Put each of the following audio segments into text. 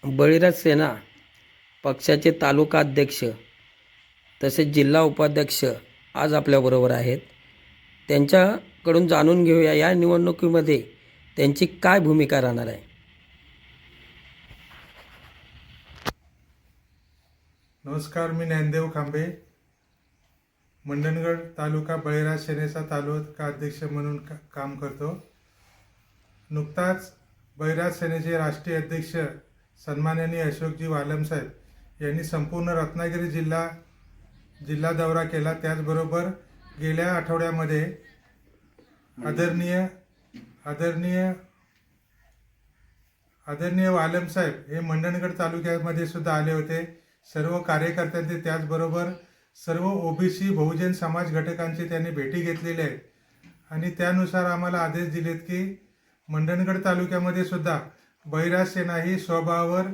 बळीराज सेना पक्षाचे तालुका अध्यक्ष तसेच जिल्हा उपाध्यक्ष आज आपल्याबरोबर आहेत. त्यांच्याकडून जाणून घेऊया या निवडणुकीमध्ये त्यांची काय भूमिका राहणार आहे. नमस्कार, मी ज्ञानदेव खांबे, मंडणगड तालुका बळीराज सेनेचा तालुका अध्यक्ष म्हणून काम करतो. नुकताच बळीराज सेनेचे राष्ट्रीय अध्यक्ष सन्माननीय अशोकजी वालमसाहेब यांनी संपूर्ण रत्नागिरी जिल्हा दौरा केला. त्याचबरोबर गेल्या आठवड्यामध्ये आदरणीय वालमसाहेब हे मंडणगड तालुक्यामध्ये सुद्धा आले होते. सर्व कार्यकर्त्यांचे त्याचबरोबर सर्व ओबीसी बहुजन समाज घटकांची त्यांनी भेटी घेतलेल्या आहेत आणि त्यानुसार आम्हाला आदेश दिलेत की मंडणगड तालुक्यामध्ये सुद्धा बळीराज सेना ही स्वबळावर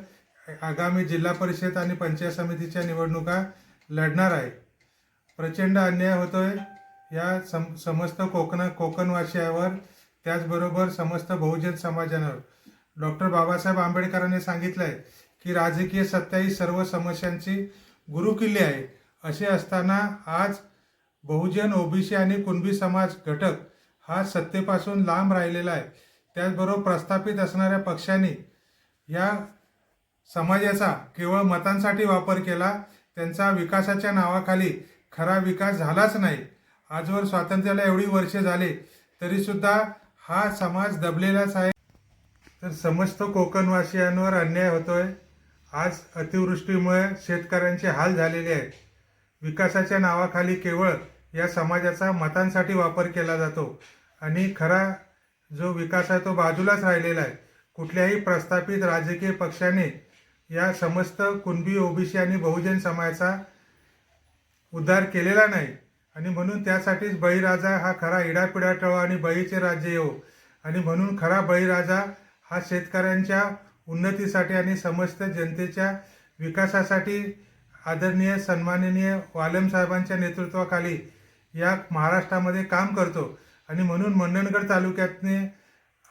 आगामी जिल्हा परिषद आणि पंचायत समितीच्या निवडणुका लढणार आहे. प्रचंड अन्याय होतोय या समस्त कोकणवासियावर, त्याचबरोबर समस्त बहुजन समाजावर. डॉक्टर बाबासाहेब आंबेडकरांनी सांगितलं आहे की राजकीय सत्ता ही सर्व समस्यांची गुरुकिल्ली आहे. असे असताना आज बहुजन, ओबीसी आणि कुणबी समाज घटक हा सत्तेपासून लांब राहिलेला आहे. त्याचबरोबर प्रस्थापित असणाऱ्या पक्षांनी या समाजाचा केवळ मतांसाठी वापर केला. त्यांचा विकासाच्या नावाखाली खरा विकास झालाच नाही. आजवर स्वातंत्र्याला एवढी वर्षे झाले तरीसुद्धा हा समाज दबलेलाच आहे. तर समस्त कोकणवासियांवर अन्याय होतोय. आज अतिवृष्टीमुळे शेतकऱ्यांचे हाल झालेले आहेत. विकासाच्या नावाखाली केवळ या समाजाचा मतांसाठी वापर केला जातो आणि खरा जो विकास आहे तो बाजूलाच राहिलेला आहे. कुठल्याही प्रस्थापित राजकीय पक्षाने या समस्त कुणबी, ओबीसी आणि बहुजन समाजाचा उद्धार केलेला नाही आणि म्हणून त्यासाठीच बळीराजा हा खरा इडापिडा टळो आणि बळीचे राज्य येवो आणि म्हणून खरा बळीराजा हा शेतकऱ्यांच्या उन्नतीसाठी आणि समस्त जनतेच्या विकासासाठी आदरणीय सन्माननीय वालम साहेबांच्या नेतृत्वाखाली या महाराष्ट्रामध्ये काम करतो आणि म्हणून मंडणगड तालुक्यातने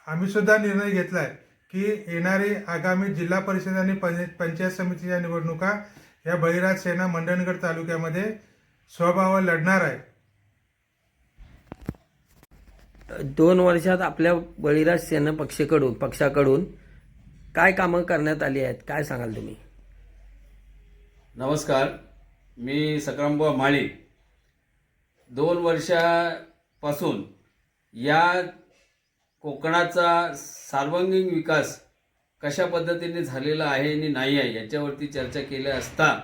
आम्ही सुद्धा निर्णय घेतला आहे की येणारी आगामी जिल्हा परिषद आणि पंचायत समितीच्या निवडणुका या बळीराज सेना मंडणगड तालुक्यामध्ये स्वबळावर लढणार आहे. 2 वर्षात आपल्या बळीराज सेना पक्षाकडून काय कामं करण्यात आली आहेत, काय सांगाल तुम्ही? नमस्कार, मी सकरामबुवा माळी. 2 वर्षापासून या कोकणाचा सर्वांगीण विकास कशा पद्धतीने झालेला आहे आणि नाही आहे याच्यावरती चर्चा केली असता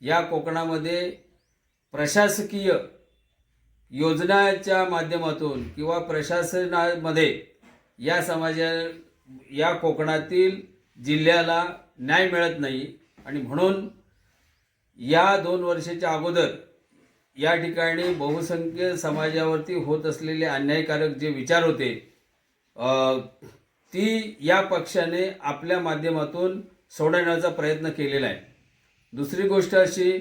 या कोकणामध्ये प्रशासकीय योजनाच्या माध्यमातून किंवा प्रशासनामध्ये या कोकणातील जिल्ह्याला न्याय मिळत नाही आणि म्हणून या 2 वर्षाच्या अगोदर या ठिकाणी बहुसंख्य समाजावरती होत असलेले अन्यायकारक जे विचार होते ती या पक्षाने आपल्या माध्यमातून सोडवण्याचा प्रयत्न केलेला आहे. दुसरी गोष्ट अशी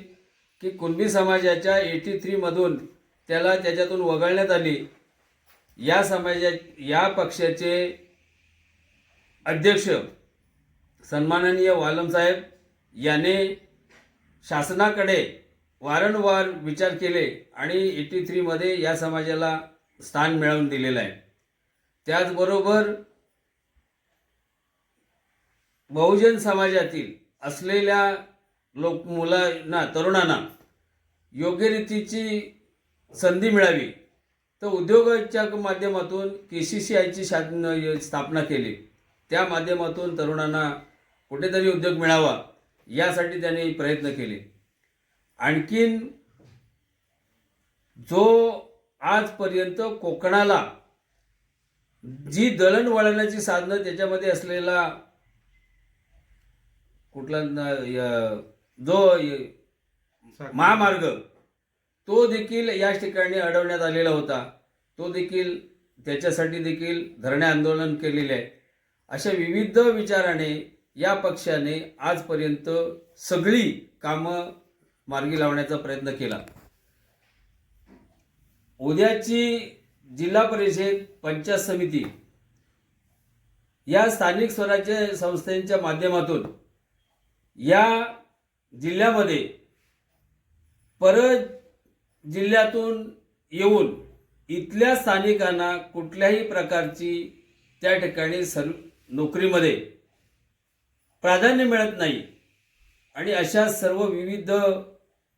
की कुणबी समाजाच्या 83 मधून त्याला त्याच्यातून वगळण्यात आली. या पक्षाचे अध्यक्ष सन्माननीय वालमसाहेब याने शासनाकडे वारंवार विचार केले आणि 83 मध्ये या समाजाला स्थान मिळवून दिलेलं आहे. त्याचबरोबर बहुजन समाजातील असलेल्या मुलांना, तरुणांना योग्य रीतीची संधी मिळावी तर उद्योगाच्या माध्यमातून KCCIची स्थापना केली. त्या माध्यमातून तरुणांना कुठेतरी उद्योग मिळावा यासाठी त्यांनी प्रयत्न केले. आणखीन जो आजपर्यंत कोकणाला जी दळणवळणाची साधनं त्याच्यामध्ये असलेला जो महामार्ग तो देखील या ठिकाणी अडवण्यात आलेला होता. तो देखील त्याच्यासाठी देखील धरणे आंदोलन केलेले आहे. अशा विविध विचाराने या पक्षाने आजपर्यंत सगळी कामं मार्गी लावण्याचा प्रयत्न केला. उद्याची जिल्हा परिषद, पंचायत समिती या स्थानिक स्वराज्य संस्थांच्या माध्यमातून या जिल्ह्यामध्ये परत जिल्ह्यातून येऊन इथल्या स्थानिकांना कुठल्याही प्रकारची त्या ठिकाणी नोकरीमध्ये प्राधान्य मिळत नाही आणि अशा सर्व विविध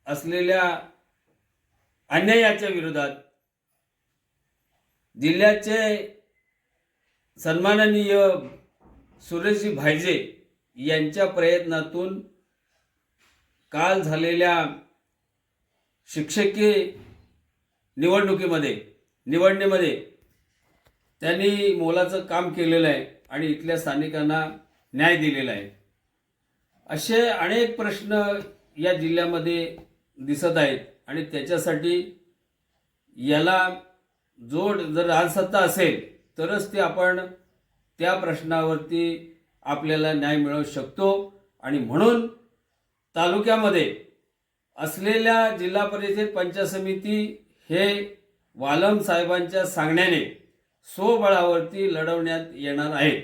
असलेल्या अन्यायाच्या विरोधात जिल्ह्याचे सन्माननीय सुरेशजी भाईजे यांच्या प्रयत्नातून काल झालेल्या शिक्षकीय निवडणुकीमध्ये त्यांनी मोलाचं काम केलेलं आहे आणि इथल्या स्थानिकांना न्याय दिलेला आहे. असे अनेक प्रश्न या जिल्ह्यामध्ये दिसत आहेत आणि त्याच्यासाठी याला जोड जर राजसत्ता असेल तरच ते आपण त्या प्रश्नावरती आपल्याला न्याय मिळवू शकतो. आणि म्हणून तालुक्यामध्ये असलेल्या जिल्हा परिषद पंचायत समिती हे वालम साहेबांच्या सांगण्याने स्वबळावरती लढवण्यात येणार आहेत.